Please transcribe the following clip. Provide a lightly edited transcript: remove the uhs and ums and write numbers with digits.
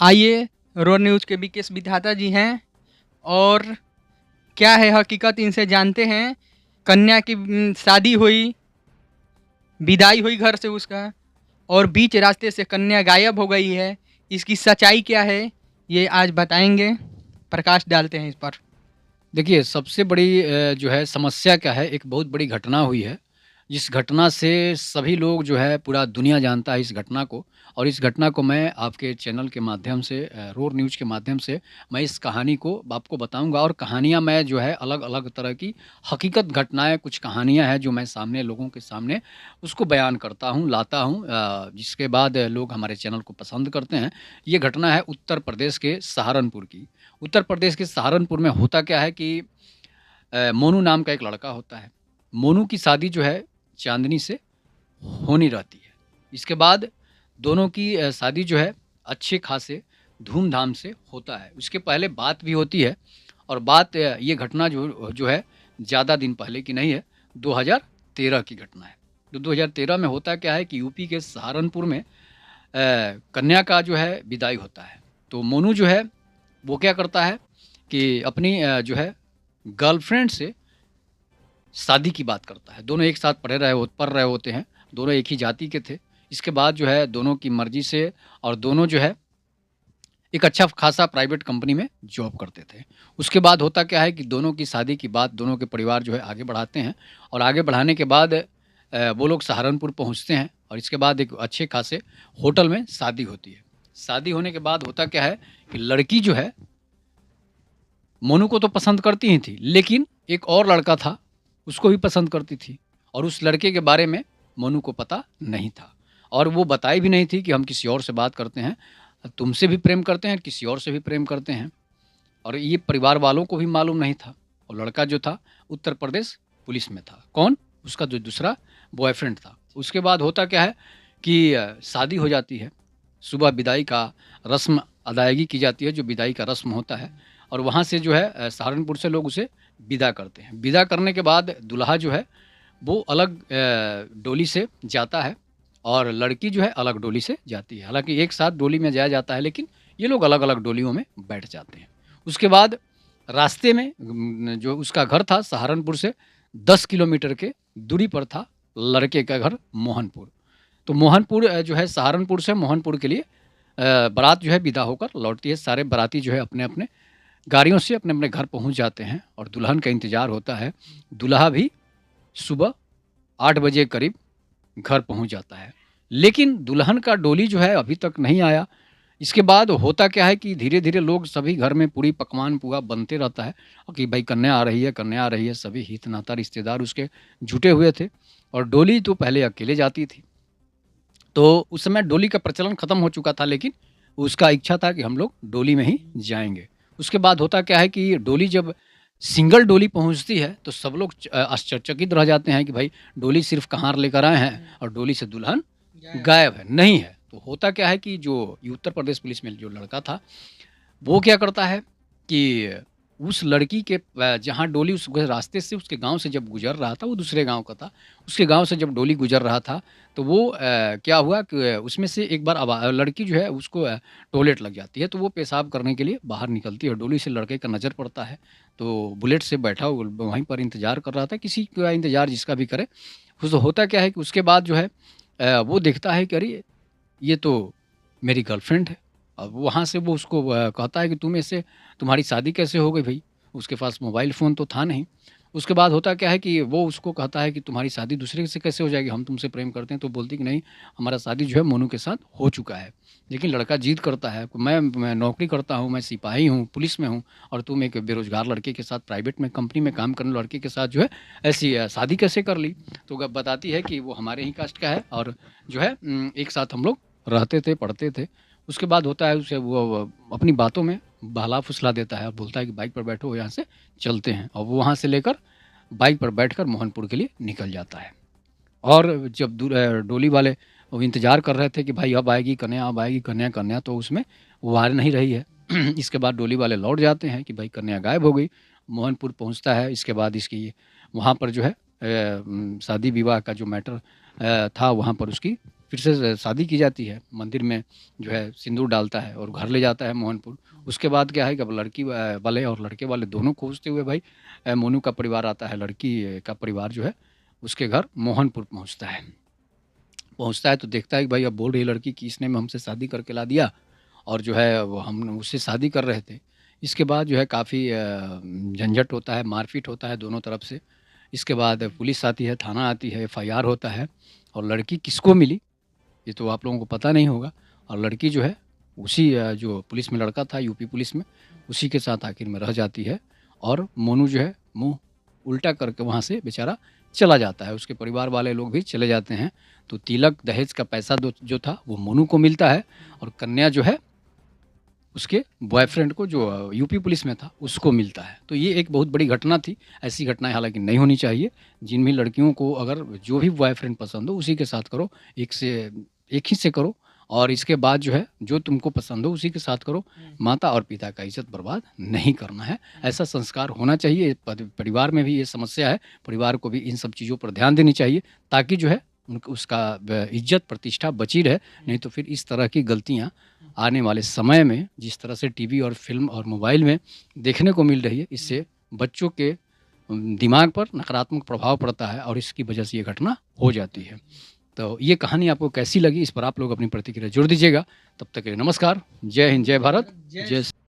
आइए, road news के BKS विधाता जी हैं और क्या है हकीकत इनसे जानते हैं। कन्या की शादी हुई, विदाई हुई घर से उसका और बीच रास्ते से कन्या गायब हो गई है। इसकी सच्चाई क्या है, ये आज बताएँगे, प्रकाश डालते हैं इस पर। देखिए, सबसे बड़ी जो है समस्या क्या है, एक बहुत बड़ी घटना हुई है, जिस घटना से सभी लोग जो है पूरा दुनिया जानता है इस घटना को। और इस घटना को मैं आपके चैनल के माध्यम से रोड न्यूज़ के माध्यम से मैं इस कहानी को आपको बताऊँगा। और कहानियाँ मैं जो है अलग-अलग तरह की हकीकत घटनाएँ, कुछ कहानियाँ हैं जो मैं सामने लोगों के सामने उसको बयान करता हूँ, लाता हूँ, जिसके बाद लोग हमारे चैनल को पसंद करते हैं। ये घटना है उत्तर प्रदेश के सहारनपुर की। उत्तर प्रदेश के सहारनपुर में होता क्या है कि मोनू नाम का एक लड़का होता है। मोनू की शादी जो है चाँदनी से होनी रहती है। इसके बाद दोनों की शादी जो है अच्छे खासे धूम-धाम से होता है। उसके पहले बात भी होती है और बात ये घटना जो जो है ज़्यादा दिन पहले की नहीं है, 2013 की घटना है। तो 2013 में होता क्या है कि यूपी के सहारनपुर में कन्या का जो है विदाई होता है। तो मोनू जो है वो क्या करता है कि अपनी जो है गर्लफ्रेंड से शादी की बात करता है। दोनों एक साथ पढ़ रहे होते हैं, दोनों एक ही जाति के थे। इसके बाद जो है दोनों की मर्ज़ी से और दोनों जो है एक अच्छा खासा प्राइवेट कंपनी में जॉब करते थे। उसके बाद होता क्या है कि दोनों की शादी की बात दोनों के परिवार जो है आगे बढ़ाते हैं और आगे बढ़ाने के बाद वो लोग सहारनपुर पहुँचते हैं और इसके बाद एक अच्छे खासे होटल में शादी होती है। शादी होने के बाद होता क्या है कि लड़की जो है मोनू को तो पसंद करती ही थी, लेकिन एक और लड़का था, उसको भी पसंद करती थी और उस लड़के के बारे में मोनू को पता नहीं था और वो बताई भी नहीं थी कि हम किसी और से बात करते हैं, तुमसे भी प्रेम करते हैं, किसी और से भी प्रेम करते हैं। और ये परिवार वालों को भी मालूम नहीं था और लड़का जो था उत्तर प्रदेश पुलिस में था। कौन? उसका जो दूसरा बॉयफ्रेंड था। उसके बाद होता क्या है कि शादी हो जाती है। सुबह विदाई का रस्म अदायगी की जाती है, जो विदाई का रस्म होता है और वहाँ से जो है सहारनपुर से लोग उसे विदा करते हैं। विदा करने के बाद दूल्हा जो है वो अलग डोली से जाता है और लड़की जो है अलग डोली से जाती है। हालाँकि एक साथ डोली में जाया जाता है, लेकिन ये लोग अलग-अलग डोलियों में बैठ जाते हैं। उसके बाद रास्ते में जो उसका घर था सहारनपुर से 10 किलोमीटर के दूरी पर था लड़के का घर मोहनपुर। तो मोहनपुर जो है सहारनपुर से मोहनपुर के लिए बारात जो है विदा होकर लौटती है। सारे बाराती जो है अपने-अपने गाड़ियों से अपने-अपने घर पहुँच जाते हैं और दुल्हन का इंतज़ार होता है। दूल्हा भी सुबह 8 बजे करीब घर पहुँच जाता है। लेकिन दुल्हन का डोली जो है अभी तक नहीं आया। इसके बाद होता क्या है कि धीरे-धीरे लोग सभी घर में पूड़ी पकवान पुआ बनते रहता है और कि भाई कन्या आ रही है, कन्या आ रही है। सभी हित नाता रिश्तेदार उसके जुटे हुए थे और डोली तो पहले अकेले जाती थी। तो उस समय डोली का प्रचलन खत्म हो चुका था, लेकिन उसका इच्छा था कि हम लोग डोली में ही जाएँगे। उसके बाद होता क्या है कि डोली जब सिंगल डोली पहुँचती है तो सब लोग आश्चर्यचकित रह जाते हैं कि भाई डोली सिर्फ़ कहाँ लेकर आए हैं और डोली से दुल्हन गायब है, नहीं है। तो होता क्या है कि जो ये उत्तर प्रदेश पुलिस में जो लड़का था, वो क्या करता है कि उस लड़की के जहाँ डोली उस रास्ते से उसके गाँव से जब गुज़र रहा था, वो दूसरे गाँव का था। उसके गाँव से जब डोली गुज़र रहा था, तो वो क्या हुआ कि उसमें से एक बार लड़की जो है उसको टॉयलेट लग जाती है, तो वो पेशाब करने के लिए बाहर निकलती है। डोली से लड़के का नज़र पड़ता है, तो बुलेट से बैठा वहीं पर इंतज़ार कर रहा था, किसी का इंतज़ार जिसका भी करे। तो होता क्या है कि उसके बाद जो है वो देखता है कि अरे! ये तो मेरी गर्लफ्रेंड है। अब वहाँ से वो उसको कहता है कि तुम ऐसे तुम्हारी शादी कैसे हो गई भई? उसके पास मोबाइल फ़ोन तो था नहीं। उसके बाद होता क्या है कि वो उसको कहता है कि तुम्हारी शादी दूसरे से कैसे हो जाएगी? हम तुमसे प्रेम करते हैं। तो बोलती कि नहीं, हमारा शादी जो है मोनू के साथ हो चुका है। लेकिन लड़का ज़िद करता है, मैं नौकरी करता हूँ, मैं सिपाही हूँ, पुलिस में हूँ और तुम एक बेरोज़गार लड़के के साथ प्राइवेट में कंपनी में काम करने लड़के के साथ जो है ऐसी शादी कैसे कर ली? तो बताती है कि वो हमारे ही कास्ट का है और जो है एक साथ हम लोग रहते थे, पढ़ते थे। उसके बाद होता है उसे वो अपनी बातों में बहला-फुसला देता है और बोलता है कि बाइक पर बैठो यहाँ से चलते हैं और वो वहाँ से लेकर बाइक पर बैठकर मोहनपुर के लिए निकल जाता है। और जब डोली वाले वो इंतज़ार कर रहे थे कि भाई अब आएगी कन्या, अब आएगी कन्या, कन्या तो उसमें वो आ नहीं रही है। इसके बाद डोली वाले लौट जाते हैं कि भाई कन्या गायब हो गई। मोहनपुर पहुँचता है, इसके बाद वहाँ पर जो है शादी विवाह का जो मैटर था वहाँ पर उसकी फिर से शादी की जाती है, मंदिर में जो है सिंदूर डालता है और घर ले जाता है मोहनपुर। उसके बाद क्या है कि अब लड़की वाले और लड़के वाले दोनों खोजते हुए भाई मोनू का परिवार आता है, लड़की का परिवार जो है उसके घर मोहनपुर पहुँचता है तो देखता है कि भाई अब बोल रही लड़की कि इसने हमसे शादी करके ला दिया और जो है वो हम उससे शादी कर रहे थे। इसके बाद जो है काफ़ी झंझट होता है, मारपीट होता है दोनों तरफ से। इसके बाद पुलिस आती है, थाना आती है, एफआईआर होता है और लड़की किसको मिली ये तो आप लोगों को पता नहीं होगा। और लड़की जो है उसी जो पुलिस में लड़का था यूपी पुलिस में, उसी के साथ आखिर में रह जाती है और मोनू जो है मुँह उल्टा करके वहाँ से बेचारा चला जाता है। उसके परिवार वाले लोग भी चले जाते हैं। तो तिलक दहेज का पैसा जो था वो मोनू को मिलता है और कन्या जो है उसके बॉयफ्रेंड को जो यूपी पुलिस में था उसको मिलता है। तो ये एक बहुत बड़ी घटना थी। ऐसी घटनाएँ हालाँकि नहीं होनी चाहिए। जिन भी लड़कियों को अगर जो भी बॉयफ्रेंड पसंद हो उसी के साथ करो, एक ही से करो और इसके बाद जो है जो तुमको पसंद हो उसी के साथ करो। माता और पिता का इज़्ज़त बर्बाद नहीं करना है। ऐसा संस्कार होना चाहिए। परिवार में भी ये समस्या है, परिवार को भी इन सब चीज़ों पर ध्यान देनी चाहिए ताकि जो है उसका इज़्ज़त प्रतिष्ठा बची रहे। नहीं तो फिर इस तरह की गलतियाँ आने वाले समय में जिस तरह से टीवी और फ़िल्म और मोबाइल में देखने को मिल रही है, इससे बच्चों के दिमाग पर नकारात्मक प्रभाव पड़ता है और इसकी वजह से ये घटना हो जाती है। तो ये कहानी आपको कैसी लगी इस पर आप लोग अपनी प्रतिक्रिया ज़रूर दीजिएगा। तब तक के लिए नमस्कार। जय हिंद, जय भारत, जय श्री